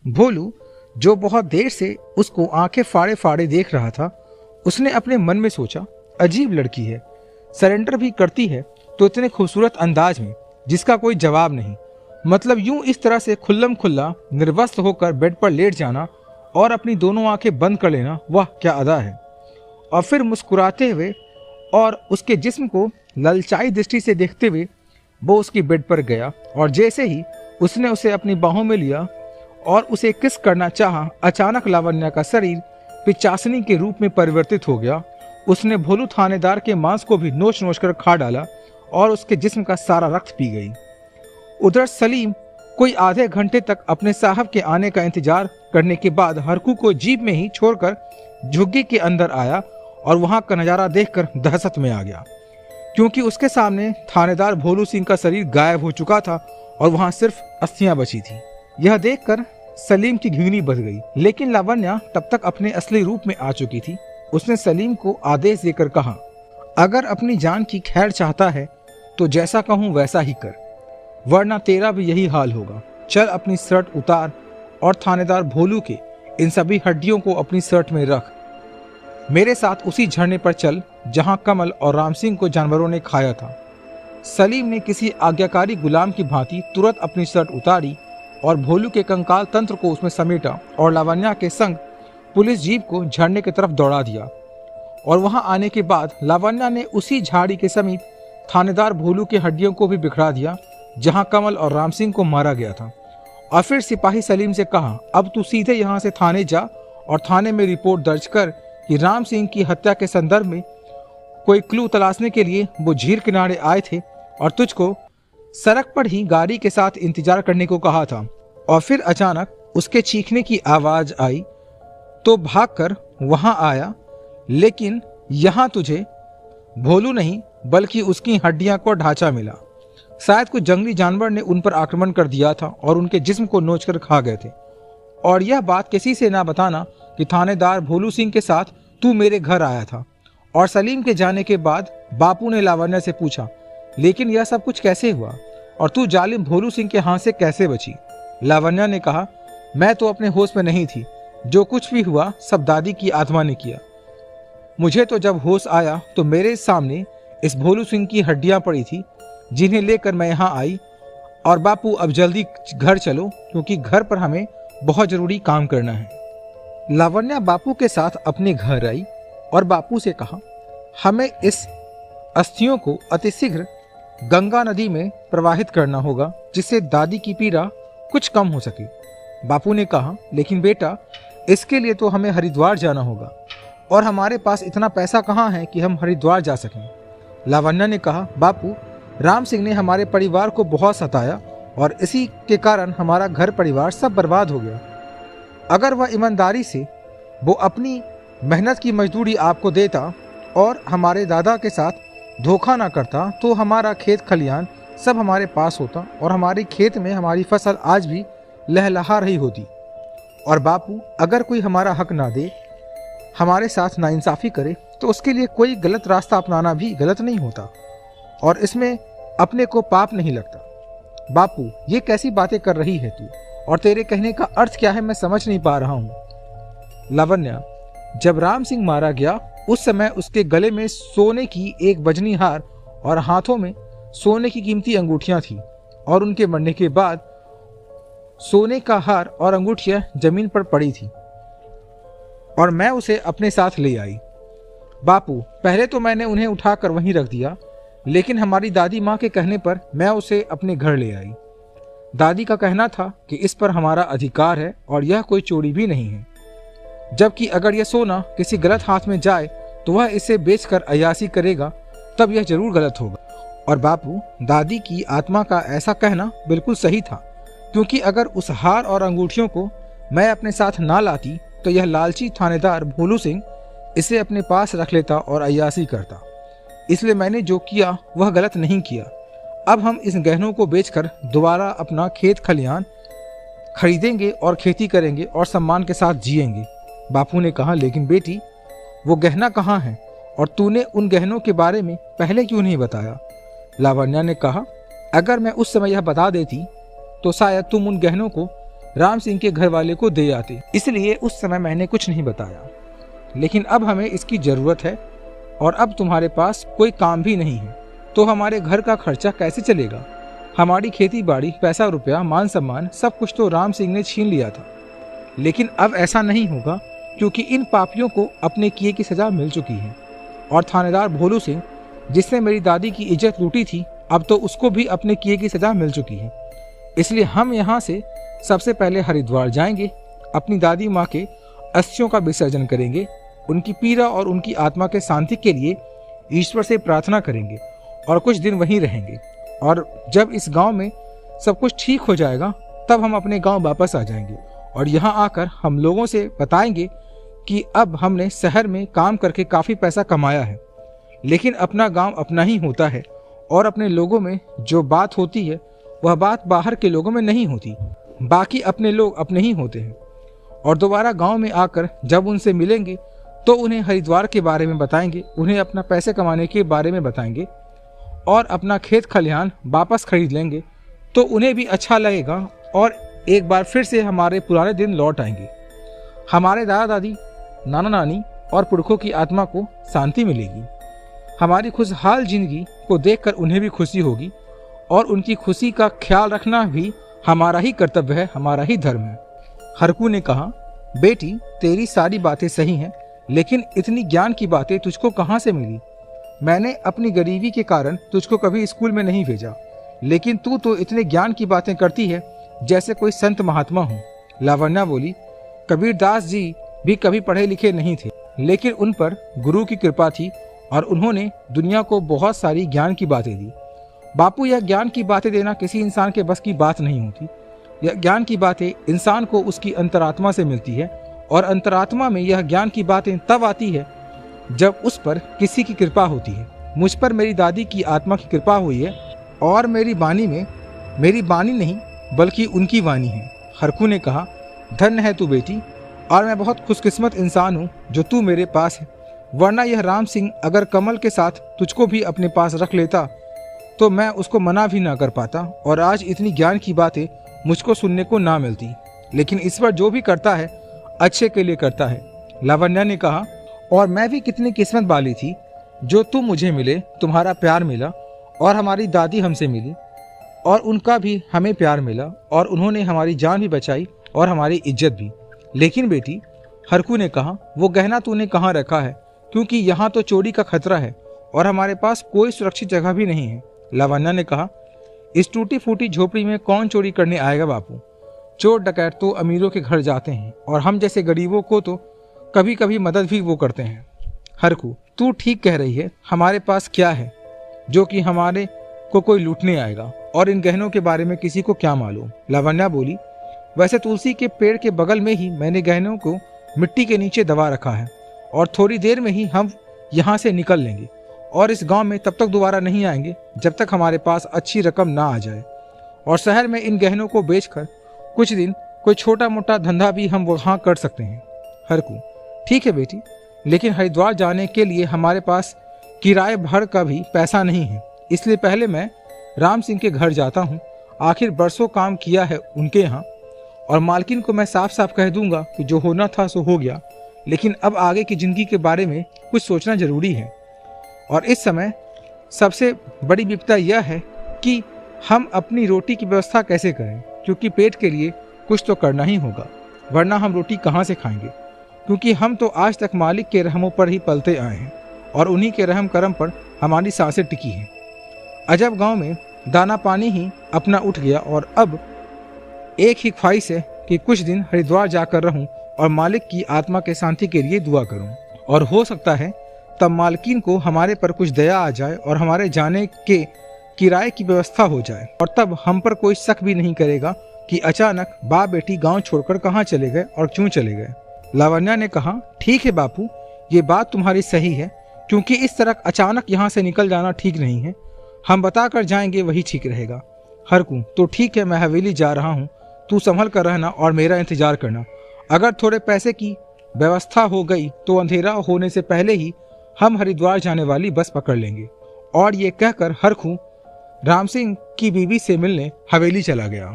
भोलू, जो बहुत देर से उसको आंखें फाड़े फाड़े देख रहा था, उसने अपने मन में सोचा, अजीब लड़की है, सरेंडर भी करती है तो इतने खूबसूरत अंदाज में जिसका कोई जवाब नहीं। मतलब यूं इस तरह से खुल्लम खुल्ला निर्वस्त्र होकर बेड पर लेट जाना और अपनी दोनों आंखें बंद कर लेना, वह क्या अदा है। और फिर मुस्कुराते हुए और उसके जिस्म को ललचाई दृष्टि से देखते हुए वो उसकी बेड पर गया और जैसे ही उसने उसे अपनी बाहों में लिया और उसे किस करना चाहा, अचानक लावण्या का शरीर पिचासनी के रूप में परिवर्तित हो गया। उसने भोलू थानेदार के मांस को भी नोच नोच कर खा डाला और उसके जिस्म का सारा रक्त पी गई। उधर सलीम कोई आधे घंटे तक अपने साहब के आने का इंतजार करने के बाद हरकू को जीप में ही छोड़कर झुग्गी के अंदर आया और वहां का नजारा देखकर दहशत में आ गया, क्योंकि उसके सामने थानेदार भोलू सिंह का शरीर गायब हो चुका था और वहां सिर्फ अस्थियां बची थी। यह देखकर सलीम की घिघनी बच गई, लेकिन लावण्या तब तक अपने असली रूप में आ चुकी थी। उसने सलीम को आदेश देकर कहा, अगर अपनी जान की खैर चाहता है तो जैसा कहूं वैसा ही कर, वरना तेरा भी यही हाल होगा। चल अपनी शर्ट उतार और थानेदार भोलू के इन सभी हड्डियों को अपनी शर्ट में रख। मेरे साथ उसी झरने पर चल जहां कमल और राम सिंह को जानवरों ने खाया था। सलीम ने किसी आज्ञाकारी गुलाम की भांति तुरंत अपनी शर्ट उतारी और भोलू के कंकाल तंत्र को उसमें समेटा और लावण्या के संग पुलिस जीप को झरने की तरफ दौड़ा दिया। और वहां आने के बाद लावण्या ने उसी झाड़ी के समीप थानेदार भोलू की हड्डियों को भी बिखरा दिया जहां कमल और राम सिंह को मारा गया था। और फिर सिपाही सलीम से कहा, अब तू सीधे यहां से थाने जा और थाने में रिपोर्ट दर्ज कर कि राम सिंह की हत्या के संदर्भ में कोई क्लू तलाशने के लिए वो झील किनारे आए थे और तुझको सड़क पर ही गाड़ी के साथ इंतजार करने को कहा था। और फिर अचानक उसके चीखने की आवाज आई तो भागकर वहां आया, लेकिन यहां तुझे भोलू नहीं बल्कि उसकी हड्डियां को ढांचा मिला। शायद कुछ जंगली जानवर ने उन पर आक्रमण कर दिया था और उनके जिस्म को नोचकर खा गए थे। और यह बात किसी से ना बताना कि थानेदार भोलू सिंह के साथ तू मेरे घर आया था। और सलीम के जाने के बाद बापू ने लावण्या से पूछा, लेकिन यह सब कुछ कैसे हुआ और तू जालिम भोलू सिंह के हाथ से कैसे बची? लावण्या ने कहा, मैं तो अपने होश में नहीं थी, जो कुछ भी हुआ सब दादी की आत्मा ने किया। मुझे तो जब होश आया तो मेरे सामने इस भोलू सिंह की हड्डियां पड़ी थी जिन्हें लेकर मैं यहाँ आई। और बापू अब जल्दी घर चलो क्योंकि घर पर हमें बहुत जरूरी काम करना है। लावण्या बापू के साथ अपने घर आई और बापू से कहा, हमें इस अस्थियों को अतिशीघ्र गंगा नदी में प्रवाहित करना होगा जिससे दादी की पीड़ा कुछ कम हो सके। बापू ने कहा, लेकिन बेटा इसके लिए तो हमें हरिद्वार जाना होगा और हमारे पास इतना पैसा कहाँ है कि हम हरिद्वार जा सकें। लावण्या ने कहा, बापू राम सिंह ने हमारे परिवार को बहुत सताया और इसी के कारण हमारा घर परिवार सब बर्बाद हो गया। अगर वह ईमानदारी से वो अपनी मेहनत की मजदूरी आपको देता और हमारे दादा के साथ धोखा ना करता तो हमारा खेत खलियान सब हमारे पास होता और हमारे खेत में हमारी फसल आज भी लहलहा रही होती। और बापू अगर कोई हमारा हक ना दे, हमारे साथ नाइंसाफ़ी करे तो उसके लिए कोई गलत रास्ता अपनाना भी गलत नहीं होता और इसमें अपने को पाप नहीं लगता। बापू ये कैसी बातें कर रही है तू, और तेरे कहने का अर्थ क्या है मैं समझ नहीं पा रहा हूँ। लावण्या, जब राम सिंह मारा गया उस समय उसके गले में सोने की एक बजनी हार और हाथों में सोने की कीमती अंगूठियां थी और उनके मरने के बाद सोने का हार और अंगूठियां जमीन पर पड़ी थी और मैं उसे अपने साथ ले आई। बापू पहले तो मैंने उन्हें उठाकर वहीं रख दिया, लेकिन हमारी दादी माँ के कहने पर मैं उसे अपने घर ले आई। दादी का कहना था कि इस पर हमारा अधिकार है और यह कोई चोरी भी नहीं है, जबकि अगर यह सोना किसी गलत हाथ में जाए तो वह इसे बेचकर अय्यासी करेगा, तब यह जरूर गलत होगा। और बापू दादी की आत्मा का ऐसा कहना बिल्कुल सही था, क्योंकि अगर उस हार और अंगूठियों को मैं अपने साथ ना लाती तो यह लालची थानेदार भोलू सिंह इसे अपने पास रख लेता और अय्यासी करता। इसलिए मैंने जो किया वह गलत नहीं किया। अब हम इस गहनों को बेचकर दोबारा अपना खेत खलियान खरीदेंगे और खेती करेंगे और सम्मान के साथ जिएंगे। बापू ने कहा, लेकिन बेटी वो गहना कहाँ है और तूने उन गहनों के बारे में पहले क्यों नहीं बताया? लावण्या ने कहा, अगर मैं उस समय यह बता देती तो शायद तुम उन गहनों को राम सिंह के घर वाले को दे आते, इसलिए उस समय मैंने कुछ नहीं बताया। लेकिन अब हमें इसकी जरूरत है और अब तुम्हारे पास कोई काम भी नहीं है, तो हमारे घर का खर्चा कैसे चलेगा? हमारी खेती बाड़ी, पैसा रुपया, मान सम्मान, सब कुछ तो राम सिंह ने छीन लिया था। लेकिन अब ऐसा नहीं होगा, क्योंकि इन पापियों को अपने किए की सजा मिल चुकी है। और थानेदार भोलू सिंह, जिसने मेरी दादी की इज्जत लूटी थी, अब तो उसको भी अपने किए की सजा मिल चुकी है। इसलिए हम यहाँ से सबसे पहले हरिद्वार जाएंगे, अपनी दादी माँ के अस्थियों का विसर्जन करेंगे, उनकी पीड़ा और उनकी आत्मा के शांति के लिए ईश्वर से प्रार्थना करेंगे और कुछ दिन वहीं रहेंगे। और जब इस गांव में सब कुछ ठीक हो जाएगा, तब हम अपने गांव वापस आ जाएंगे और यहाँ आकर हम लोगों से बताएंगे कि अब हमने शहर में काम करके काफ़ी पैसा कमाया है, लेकिन अपना गांव अपना ही होता है और अपने लोगों में जो बात होती है वह बात बाहर के लोगों में नहीं होती। बाकी अपने लोग अपने ही होते हैं। और दोबारा गांव में आकर जब उनसे मिलेंगे तो उन्हें हरिद्वार के बारे में बताएंगे, उन्हें अपना पैसे कमाने के बारे में बताएंगे और अपना खेत खलिहान वापस खरीद लेंगे, तो उन्हें भी अच्छा लगेगा और एक बार फिर से हमारे पुराने दिन लौट आएंगे। हमारे दादा दादी, नाना नानी और पुरखों की आत्मा को शांति मिलेगी। हमारी खुशहाल जिंदगी को देखकर उन्हें भी खुशी होगी और उनकी खुशी का ख्याल रखना भी हमारा ही कर्तव्य है, हमारा ही धर्म है। हरकू ने कहा, बेटी तेरी सारी बातें सही हैं, लेकिन इतनी ज्ञान की बातें तुझको कहाँ से मिली? मैंने अपनी गरीबी के कारण तुझको कभी स्कूल में नहीं भेजा, लेकिन तू तो इतने ज्ञान की बातें करती है जैसे कोई संत महात्मा हो। लावण्या बोली, कबीरदास जी भी कभी पढ़े लिखे नहीं थे, लेकिन उन पर गुरु की कृपा थी और उन्होंने दुनिया को बहुत सारी ज्ञान की बातें दी। बापू, यह ज्ञान की बातें देना किसी इंसान के बस की बात नहीं होती। यह ज्ञान की बातें इंसान को उसकी अंतरात्मा से मिलती है और अंतरात्मा में यह ज्ञान की बातें तब आती है जब उस पर किसी की कृपा होती है। मुझ पर मेरी दादी की आत्मा की कृपा हुई है और मेरी वाणी में मेरी वाणी नहीं बल्कि उनकी वाणी है। हरकू ने कहा, धन्य है तू बेटी, और मैं बहुत खुशकिस्मत इंसान हूँ जो तू मेरे पास है, वरना यह राम सिंह अगर कमल के साथ तुझको भी अपने पास रख लेता तो मैं उसको मना भी ना कर पाता और आज इतनी ज्ञान की बातें मुझको सुनने को ना मिलती। लेकिन ईश्वर जो भी करता है अच्छे के लिए करता है। लावण्या ने कहा, और मैं भी कितनी किस्मत वाली थी जो तुम मुझे मिले, तुम्हारा प्यार मिला और हमारी दादी हमसे मिली और उनका भी हमें प्यार मिला और उन्होंने हमारी जान भी बचाई और हमारी इज्जत भी। लेकिन बेटी, हरकू ने कहा, वो गहना तूने कहाँ रखा है, क्योंकि यहाँ तो चोरी का खतरा है और हमारे पास कोई सुरक्षित जगह भी नहीं है। लावण्या ने कहा, इस टूटी फूटी झोपड़ी में कौन चोरी करने आएगा बापू? चोर डकैत तो अमीरों के घर जाते हैं और हम जैसे गरीबों को तो कभी कभी मदद भी वो करते हैं। हरकू, तू ठीक कह रही है, हमारे पास क्या है जो कि हमारे को कोई लूटने आएगा, और इन गहनों के बारे में किसी को क्या मालूम? लावण्या बोली, वैसे तुलसी के पेड़ के बगल में ही मैंने गहनों को मिट्टी के नीचे दबा रखा है और थोड़ी देर में ही हम यहाँ से निकल लेंगे और इस गांव में तब तक दोबारा नहीं आएंगे जब तक हमारे पास अच्छी रकम ना आ जाए, और शहर में इन गहनों को बेचकर कुछ दिन कोई छोटा मोटा धंधा भी हम वहाँ कर सकते हैं। हरकू, ठीक है बेटी, लेकिन हरिद्वार जाने के लिए हमारे पास किराए भर का भी पैसा नहीं है, इसलिए पहले मैं राम सिंह के घर जाता हूँ। आखिर बरसों काम किया है उनके यहाँ, और मालकिन को मैं साफ साफ कह दूंगा कि जो होना था सो हो गया, लेकिन अब आगे की जिंदगी के बारे में कुछ सोचना जरूरी है। और इस समय सबसे बड़ी विपदा यह है कि हम अपनी रोटी की व्यवस्था कैसे करें, क्योंकि पेट के लिए कुछ तो करना ही होगा, वरना हम रोटी कहाँ से खाएंगे? क्योंकि हम तो आज तक मालिक के रहमों पर ही पलते आए हैं और उन्हीं के रहम करम पर हमारी सांसें टिकी हैं। अजब गांव में दाना पानी ही अपना उठ गया और अब एक ही ख्वाहिश है कि कुछ दिन हरिद्वार जाकर रहूं और मालिक की आत्मा के शांति के लिए दुआ करूं, और हो सकता है तब मालकिन को हमारे पर कुछ दया आ जाए और हमारे जाने के किराए की व्यवस्था हो जाए, और तब हम पर कोई शक भी नहीं करेगा कि अचानक बाप बेटी गांव छोड़कर कहाँ चले गए और क्यों चले गए। लावण्या ने कहा, ठीक है बापू, ये बात तुम्हारी सही है, क्योंकि इस तरह अचानक यहाँ से निकल जाना ठीक नहीं है, हम बता कर जाएंगे वही ठीक रहेगा। हरकू, तो ठीक है, मैं हवेली जा रहा हूँ, तू संभल कर रहना और मेरा इंतजार करना। अगर थोड़े पैसे की व्यवस्था हो गई तो अंधेरा होने से पहले ही हम हरिद्वार जाने वाली बस पकड़ लेंगे। और ये कहकर हरकू राम सिंह की बीवी से मिलने हवेली चला गया।